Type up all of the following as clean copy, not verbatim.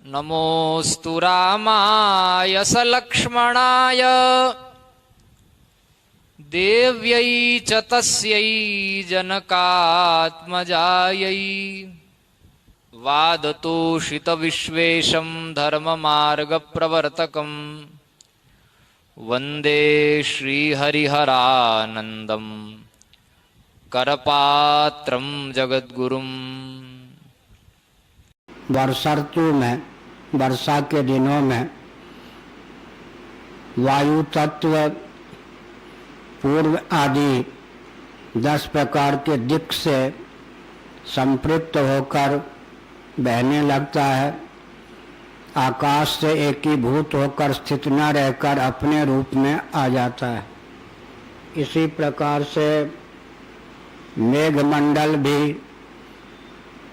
नमोऽस्तु रामाय सलक्ष्मणाय देव्यै च तस्यै जनकात्मजायै वादतोषितविश्वेशं धर्ममार्गप्रवर्तकं वन्दे श्रीहरिहरानन्दं करपात्रं जगद्गुरुम्। वर्षा ऋतु में, वर्षा के दिनों में वायु तत्व पूर्व आदि 10 प्रकार के दिक् से संपृक्त होकर बहने लगता है। आकाश से एकीभूत होकर स्थित न रहकर अपने रूप में आ जाता है। इसी प्रकार से मेघमंडल भी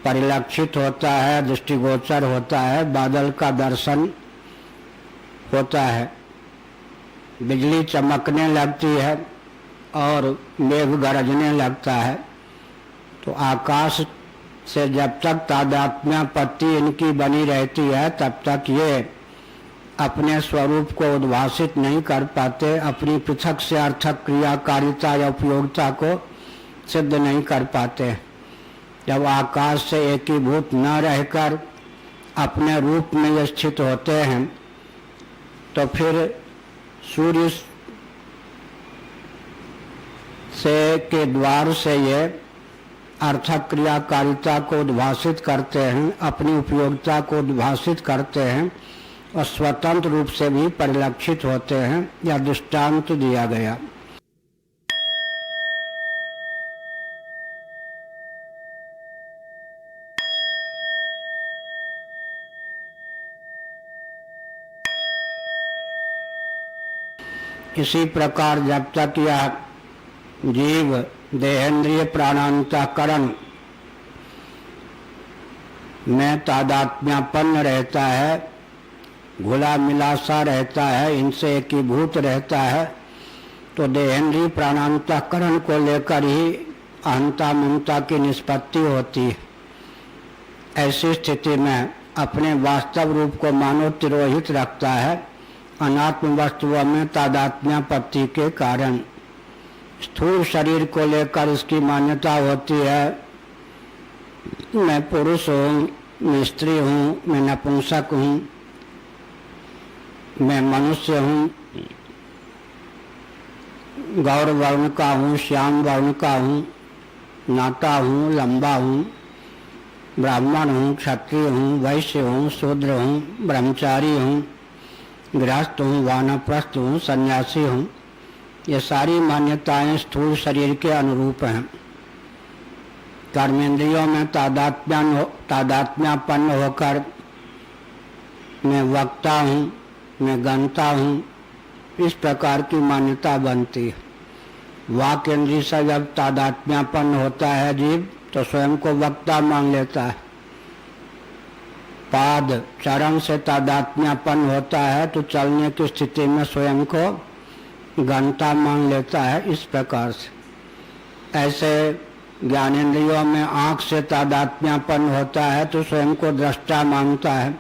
परिलक्षित होता है, दृष्टिगोचर होता है, बादल का दर्शन होता है, बिजली चमकने लगती है और मेघ गरजने लगता है। तो आकाश से जब तक तादात्म्यापत्ति इनकी बनी रहती है तब तक ये अपने स्वरूप को उद्भाषित नहीं कर पाते, अपनी पृथक से अर्थक क्रियाकारिता या उपयोगिता को सिद्ध नहीं कर पाते। जब आकाश से एकीभूत न रहकर अपने रूप में ये स्थित होते हैं तो फिर सूर्य से के द्वार से ये अर्थक क्रियाकारिता को उद्भाषित करते हैं, अपनी उपयोगिता को उद्भाषित करते हैं और स्वतंत्र रूप से भी परिलक्षित होते हैं। यह दृष्टांत दिया गया। इसी प्रकार जब तक यह जीव देहेंद्रिय प्राणांतःकरण में तादात्म्यापन्न रहता है, घुला मिला सा रहता है, इनसे एकीभूत रहता है, तो देहेंद्रिय प्राणांतःकरण को लेकर ही अहंता ममता की निष्पत्ति होती है। ऐसी स्थिति में अपने वास्तव रूप को मानव तिरोहित रखता है अनात्म वस्तुओं में तादात्म्यापत्ति के कारण। स्थूल शरीर को लेकर इसकी मान्यता होती है, मैं पुरुष हूँ, मैं स्त्री हूँ, मैं नपुंसक हूँ, मैं मनुष्य हूँ, गौर वर्ण का हूँ, श्याम वर्ण का हूँ, नाटा हूँ, लंबा हूँ, ब्राह्मण हूँ, क्षत्रिय हूँ, वैश्य हूँ, शूद्र हूँ, ब्रह्मचारी हूँ, गृहस्थ हूँ, वानप्रस्थ हूँ, सन्यासी हूँ। ये सारी मान्यताएं स्थूल शरीर के अनुरूप हैं। कर्मेंद्रियों में तादात्म्यापन्न होकर मैं वक्ता हूँ, मैं गंता हूँ, इस प्रकार की मान्यता बनती है। वाक् इंद्रिय से जब तादात्म्यापन्न होता है जीव तो स्वयं को वक्ता मान लेता है। पाद चरण से तादात्म्यापन्न होता है तो चलने की स्थिति में स्वयं को गंता मान लेता है। इस प्रकार से ऐसे ज्ञानेंद्रियों में आँख से तादात्म्यापन्न होता है तो स्वयं को दृष्टा मानता है।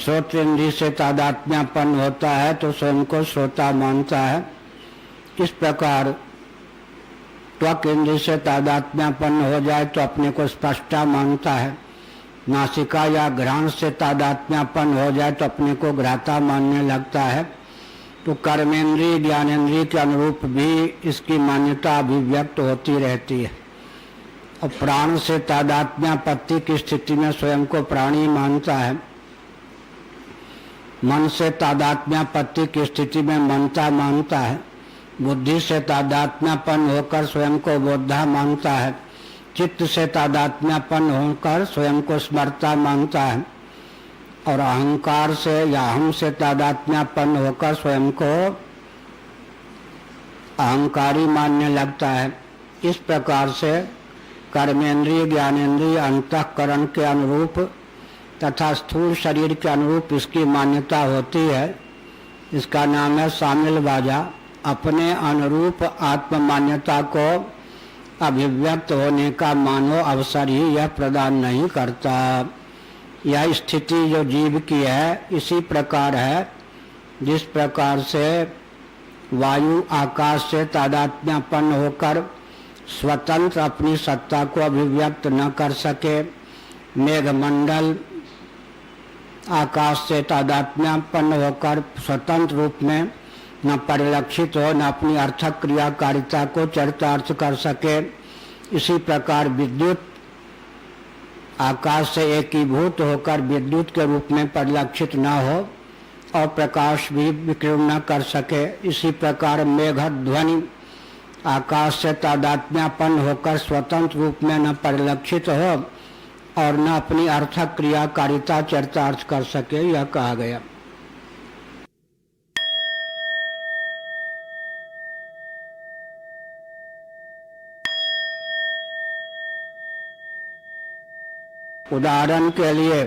श्रोतेंद्रिय से तादात्म्यापन्न होता है तो स्वयं को श्रोता मानता है। इस प्रकार त्वक इंद्रिय से तादात्म्यापन्न हो जाए तो अपने को स्पष्टा मानता है। नासिका या घ्राण से तादात्म्यापन्न हो जाए तो अपने को घ्राता मानने लगता है। तो कर्मेंद्रिय ज्ञानेंद्रिय के अनुरूप भी इसकी मान्यता अभिव्यक्त होती रहती है। और प्राण से तादात्म्यापत्ति की स्थिति में स्वयं को प्राणी मानता है। मन से तादात्म्यापत्ति की स्थिति में मनता मानता है। बुद्धि से तादात्म्यापन्न होकर स्वयं को बोधा मानता है। चित्त से तादात्म्यापन्न होकर स्वयं को स्मर्ता मानता है। और अहंकार से या हम से तादात्म्यापन्न होकर स्वयं को अहंकारी मानने लगता है। इस प्रकार से कर्मेंद्रिय ज्ञानेंद्रिय अंतःकरण के अनुरूप तथा स्थूल शरीर के अनुरूप इसकी मान्यता होती है। इसका नाम है शामिल बाजा। अपने अनुरूप आत्म मान्यता को अभिव्यक्त होने का मानव अवसर ही यह प्रदान नहीं करता। यह स्थिति जो जीव की है इसी प्रकार है जिस प्रकार से वायु आकाश से तादात्म्यपन्न होकर स्वतंत्र अपनी सत्ता को अभिव्यक्त न कर सके, मेघमंडल आकाश से तादात्म्यपन्न होकर स्वतंत्र रूप में न परिलक्षित हो, न अपनी अर्थक क्रियाकारिता को चरितार्थ कर सके, इसी प्रकार विद्युत आकाश से एकीभूत होकर विद्युत के रूप में परिलक्षित न हो और प्रकाश भी विकीर्ण न कर सके, इसी प्रकार मेघ ध्वनि आकाश से तादात्म्यपन्न होकर स्वतंत्र रूप में न परिलक्षित हो और न अपनी अर्थक क्रियाकारिता चरितार्थ कर सके, यह कहा गया। उदाहरण के लिए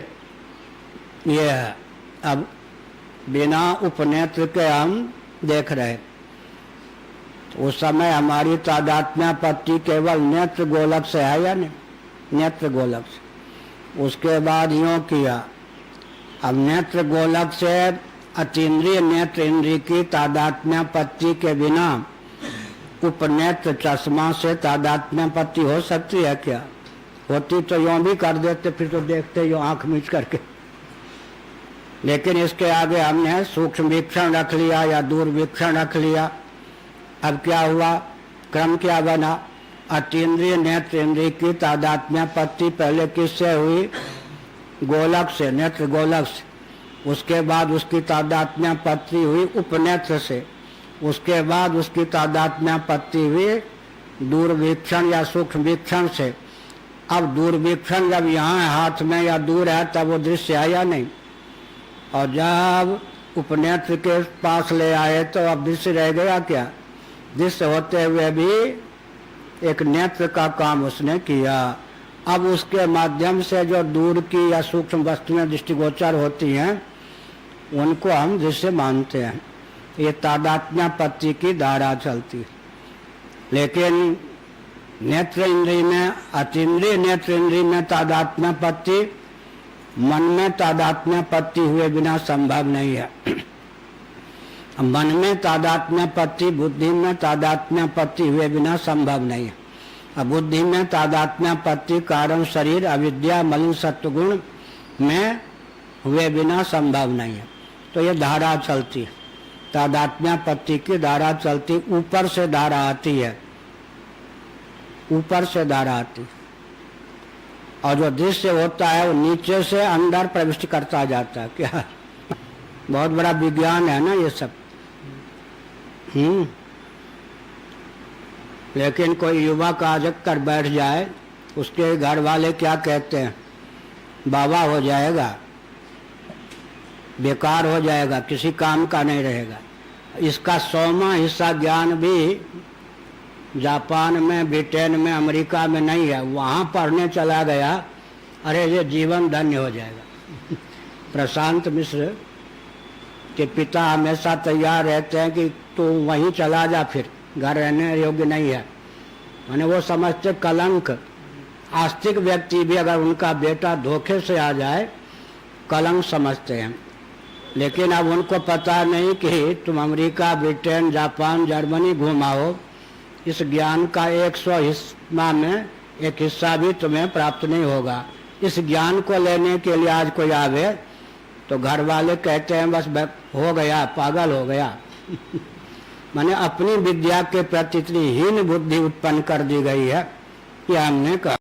ये है, अब बिना उपनेत्र के हम देख रहे, तो उस समय हमारी तादात्म्यपत्ति केवल नेत्र गोलक से है या नहीं, नेत्र गोलक से। उसके बाद यूँ किया, अब नेत्र गोलक से अतीन्द्रिय नेत्र इंद्रिय की तादात्म्यपत्ति के बिना उपनेत्र चश्मा से तादात्म्यपत्ति हो सकती है क्या? होती तो यूँ भी कर देते, फिर तो देखते यूँ आंख मीच करके। लेकिन इसके आगे हमने सूक्ष्म वीक्षण रख लिया या दूरवीक्षण रख लिया। अब क्या हुआ, क्रम क्या बना? अतीन्द्रिय नेत्र इंद्रिय की तादात्म्यपत्ति पहले किससे हुई? गोलक से, नेत्र गोलक से। उसके बाद उसकी तादात्म्यपत्ति हुई उपनेत्र से। उसके बाद उसकी तादात्म्यपत्ति हुई दूरवीक्षण या सूक्ष्म वीक्षण से। अब दूरवीक्षण जब यहाँ है हाथ में या दूर है तब वो दृश्य है या नहीं, और जब उपनेत्र के पास ले आए तो अब दृश्य रह गया क्या? दृश्य होते हुए भी एक नेत्र का काम उसने किया। अब उसके माध्यम से जो दूर की या सूक्ष्म वस्तुएं दृष्टिगोचर होती हैं उनको हम दृश्य मानते हैं। ये तादात्म्यपत्ति की धारा चलती है। लेकिन नेत्र इंद्रिय में, अतीन्द्रिय नेत्र इंद्रिय में तादात्म्यपत्ति मन में तादात्म्यपत्ति हुए बिना संभव नहीं है। मन में तादात्म्यपत्ति बुद्धि में तादात्म्यपत्ति हुए बिना संभव नहीं है। अब बुद्धि में तादात्म्यपत्ति कारण शरीर अविद्या मलिन सत्वगुण में हुए बिना संभव नहीं है। तो ये धारा चलती है, तादात्म्यपत्ति की धारा चलती, ऊपर से धारा आती है, ऊपर से धारा आती है। और जो दृश्य होता है वो नीचे से अंदर प्रविष्ट करता जाता है। क्या बहुत बड़ा विज्ञान है ना ये सब। लेकिन कोई युवक आज कर बैठ जाए, उसके घर वाले क्या कहते हैं? बाबा हो जाएगा, बेकार हो जाएगा, किसी काम का नहीं रहेगा। इसका 100वां हिस्सा ज्ञान भी जापान में, ब्रिटेन में, अमेरिका में नहीं है। वहाँ पढ़ने चला गया, अरे ये जीवन धन्य हो जाएगा। प्रशांत मिश्र के पिता हमेशा तैयार रहते हैं कि तू वहीं चला जा, फिर घर रहने योग्य नहीं है। मैंने वो समझते कलंक। आस्तिक व्यक्ति भी अगर उनका बेटा धोखे से आ जाए कलंक समझते हैं। लेकिन अब उनको पता नहीं कि तुम अमेरिका, ब्रिटेन, जापान, जर्मनी घुमाओ, इस ज्ञान का 100 हिस्सा में एक हिस्सा भी तुम्हें प्राप्त नहीं होगा। इस ज्ञान को लेने के लिए आज कोई आवे तो घर वाले कहते हैं बस हो गया, पागल हो गया। माने अपनी विद्या के प्रति इतनी हीन बुद्धि उत्पन्न कर दी गई है कि हमने कहा